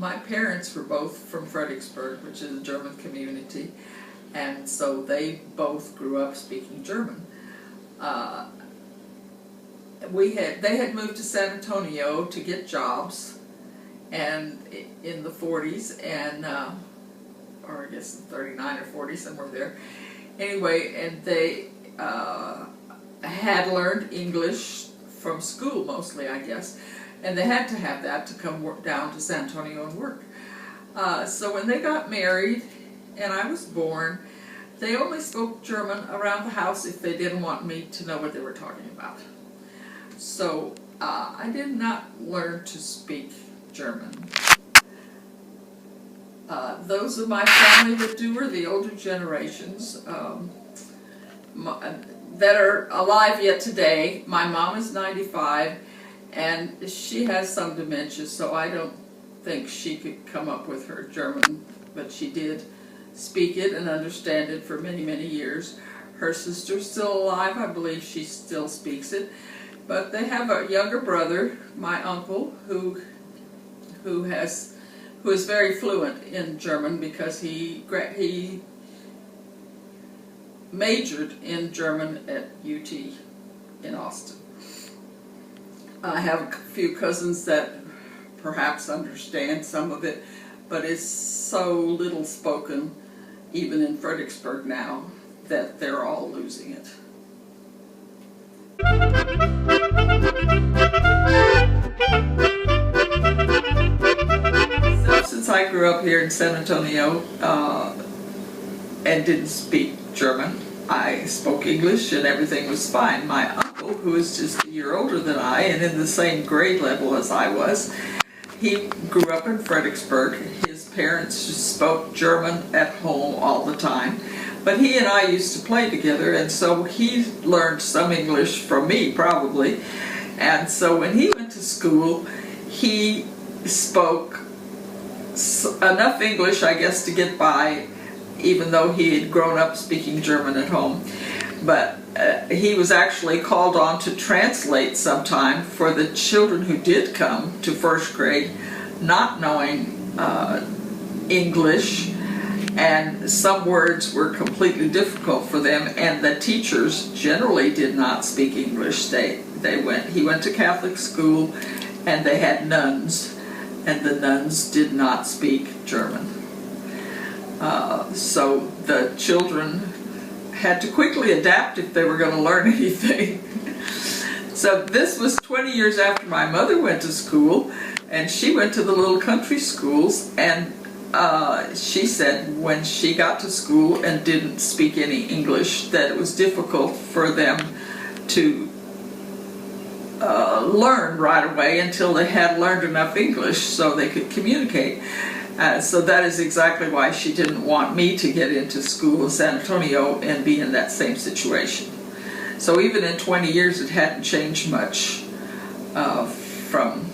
my parents were both from Fredericksburg, which is a German community, and so they both grew up speaking German. They had moved to San Antonio to get jobs, and in the 40s, and or I guess 39 or 40, somewhere there. Anyway, and they had learned English from school mostly, I guess, and they had to have that to come down to San Antonio and work. So when they got married and I was born, they only spoke German around the house if they didn't want me to know what they were talking about. So I did not learn to speak German. Those of my family that do are the older generations that are alive yet today. My mom is 95, and she has some dementia, so I don't think she could come up with her German, but she did speak it and understand it for many, many years. Her sister's still alive. I believe she still speaks it. But they have a younger brother, my uncle, who is very fluent in German because he majored in German at UT in Austin. I have a few cousins that perhaps understand some of it, but it's so little spoken, even in Fredericksburg now, that they're all losing it. So since I grew up here in San Antonio and didn't speak German, I spoke English and everything was fine. My uncle, who is just a year older than I and in the same grade level as I was, he grew up in Fredericksburg. His parents just spoke German at home all the time. But he and I used to play together, and so he learned some English from me, probably. And so when he went to school, he spoke enough English, I guess, to get by, even though he had grown up speaking German at home. But he was actually called on to translate sometime for the children who did come to first grade, not knowing English, and some words were completely difficult for them, and the teachers generally did not speak English. He went to Catholic school, and they had nuns, and the nuns did not speak German. So the children had to quickly adapt if they were going to learn anything. So this was 20 years after my mother went to school, and she went to the little country schools, and she said when she got to school and didn't speak any English that it was difficult for them to learn right away until they had learned enough English so they could communicate. So that is exactly why she didn't want me to get into school in San Antonio and be in that same situation. So even in 20 years it hadn't changed much from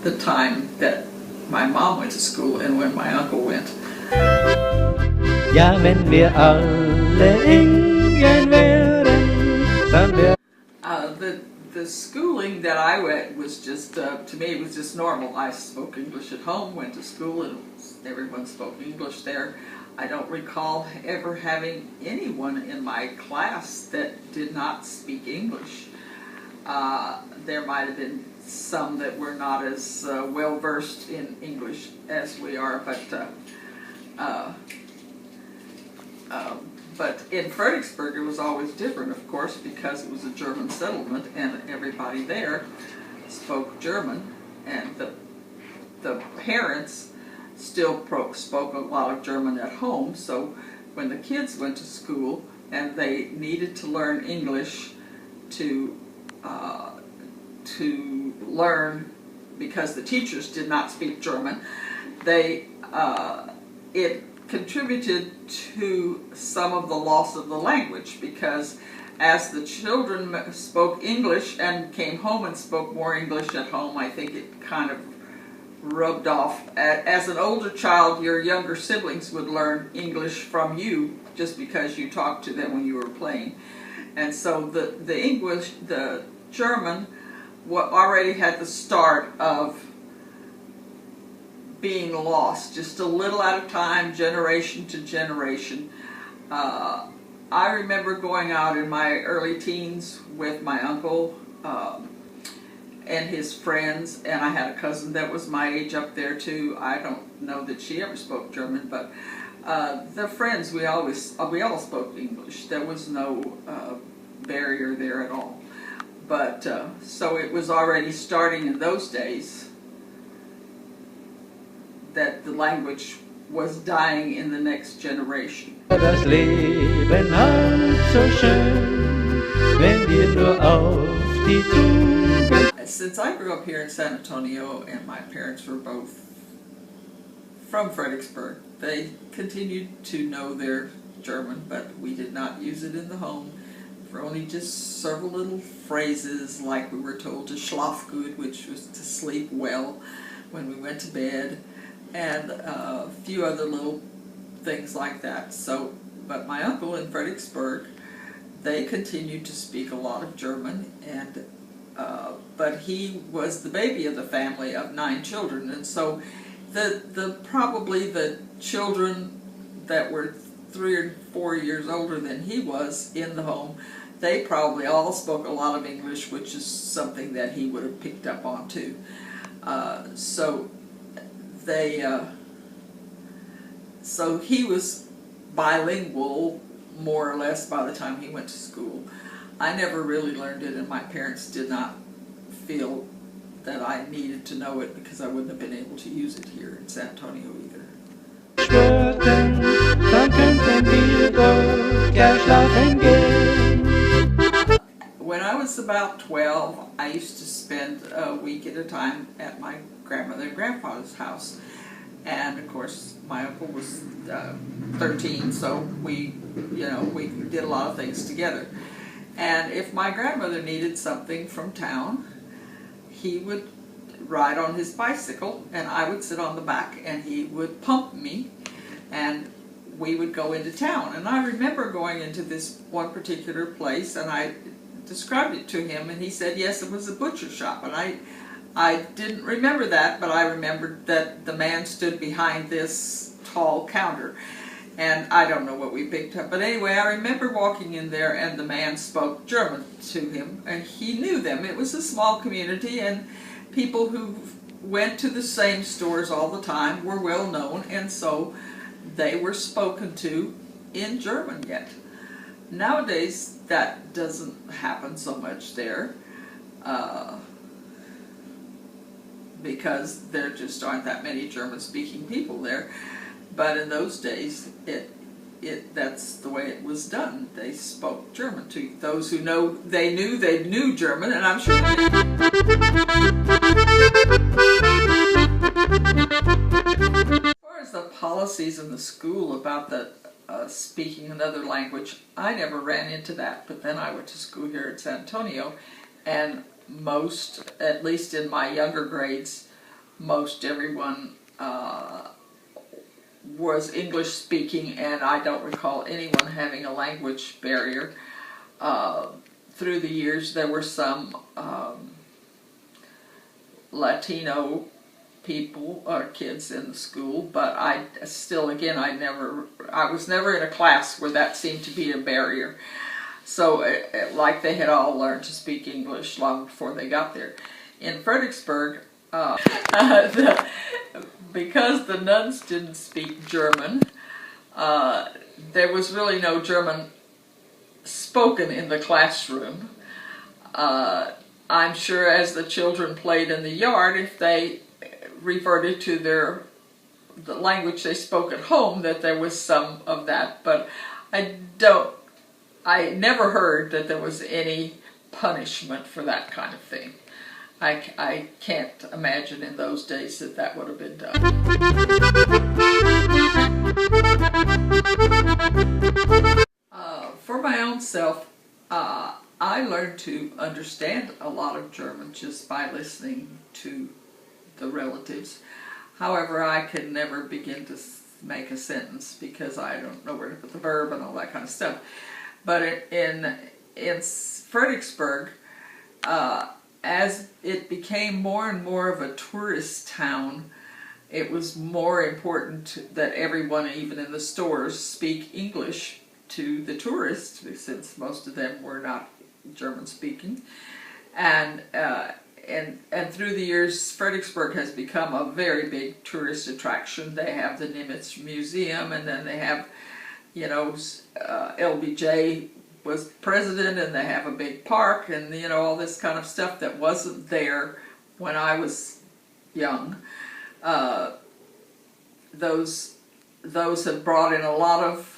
the time that my mom went to school and when my uncle went. Ja, wenn wir alle Indien wären, dann wär The schooling that I went was just, to me, it was just normal. I spoke English at home, went to school, and everyone spoke English there. I don't recall ever having anyone in my class that did not speak English. There might have been some that were not as well versed in English as we are, but in Fredericksburg it was always different, of course, because it was a German settlement and everybody there spoke German, and the parents still spoke a lot of German at home. So when the kids went to school and they needed to learn English to learn, because the teachers did not speak German, it contributed to some of the loss of the language, because as the children spoke English and came home and spoke more English at home, I think it kind of rubbed off. As an older child, your younger siblings would learn English from you just because you talked to them when you were playing. And so the German already had the start of being lost, just a little at a time, generation to generation. I remember going out in my early teens with my uncle and his friends, and I had a cousin that was my age up there too. I don't know that she ever spoke German, but the friends, we all spoke English. There was no barrier there at all. But so it was already starting in those days that the language was dying in the next generation. Das Leben halt so schön, wenn wir nur auf die Tugend. Since I grew up here in San Antonio and my parents were both from Fredericksburg, they continued to know their German, but we did not use it in the home for only just several little phrases, like we were told to schlaf gut, which was to sleep well when we went to bed, and a few other little things like that. So, but my uncle in Fredericksburg, they continued to speak a lot of German, and but he was the baby of the family of 9 children, and so probably the children that were 3 or 4 years older than he was in the home, they probably all spoke a lot of English, which is something that he would have picked up on too. So he was bilingual more or less by the time he went to school. I never really learned it, and my parents did not feel that I needed to know it because I wouldn't have been able to use it here in San Antonio either. Würden, dann könnten wir dort ja schlafen gehen. When I was about 12, I used to spend a week at a time at my grandmother and grandfather's house. And of course, my uncle was 13, so we did a lot of things together. And if my grandmother needed something from town, he would ride on his bicycle, and I would sit on the back, and he would pump me, and we would go into town. And I remember going into this one particular place, and I described it to him, and he said, yes, it was a butcher shop. And I didn't remember that, but I remembered that the man stood behind this tall counter. And I don't know what we picked up. But anyway, I remember walking in there, and the man spoke German to him, and he knew them. It was a small community, and people who went to the same stores all the time were well known, and so they were spoken to in German yet. Nowadays, that doesn't happen so much there, because there just aren't that many German-speaking people there. But in those days, that's the way it was done. They spoke German to those who they knew German, and I'm sure they did. As far as the policies in the school about the speaking another language, I never ran into that. But then I went to school here at San Antonio, and most, at least in my younger grades, most everyone was English speaking, and I don't recall anyone having a language barrier. Through the years, there were some Latino people or kids in the school, but I was never in a class where that seemed to be a barrier. So, like they had all learned to speak English long before they got there. In Fredericksburg, because the nuns didn't speak German, there was really no German spoken in the classroom. I'm sure as the children played in the yard, if they reverted to the language they spoke at home, that there was some of that, but I never heard that there was any punishment for that kind of thing. I can't imagine in those days that would have been done. For my own self, I learned to understand a lot of German just by listening to the relatives. However, I could never begin to make a sentence because I don't know where to put the verb and all that kind of stuff. But in Fredericksburg, as it became more and more of a tourist town, it was more important that everyone, even in the stores, speak English to the tourists, since most of them were not German speaking. And through the years, Fredericksburg has become a very big tourist attraction. They have the Nimitz Museum, and then they have, you know, LBJ was president, and they have a big park, and you know, all this kind of stuff that wasn't there when I was young. Those have brought in a lot of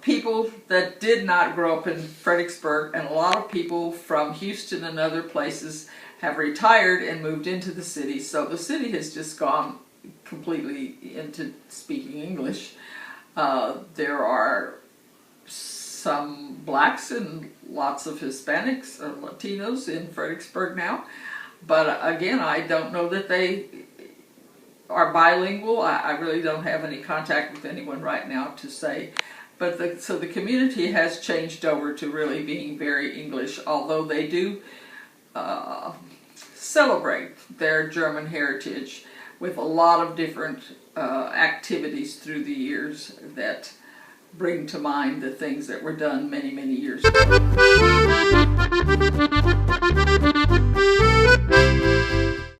people that did not grow up in Fredericksburg, and a lot of people from Houston and other places have retired and moved into the city. So the city has just gone completely into speaking English. There are some blacks and lots of Hispanics or Latinos in Fredericksburg now, but again, I don't know that they are bilingual. I really don't have any contact with anyone right now to say. But so the community has changed over to really being very English, although they do celebrate their German heritage with a lot of different activities through the years that bring to mind the things that were done many, many years ago.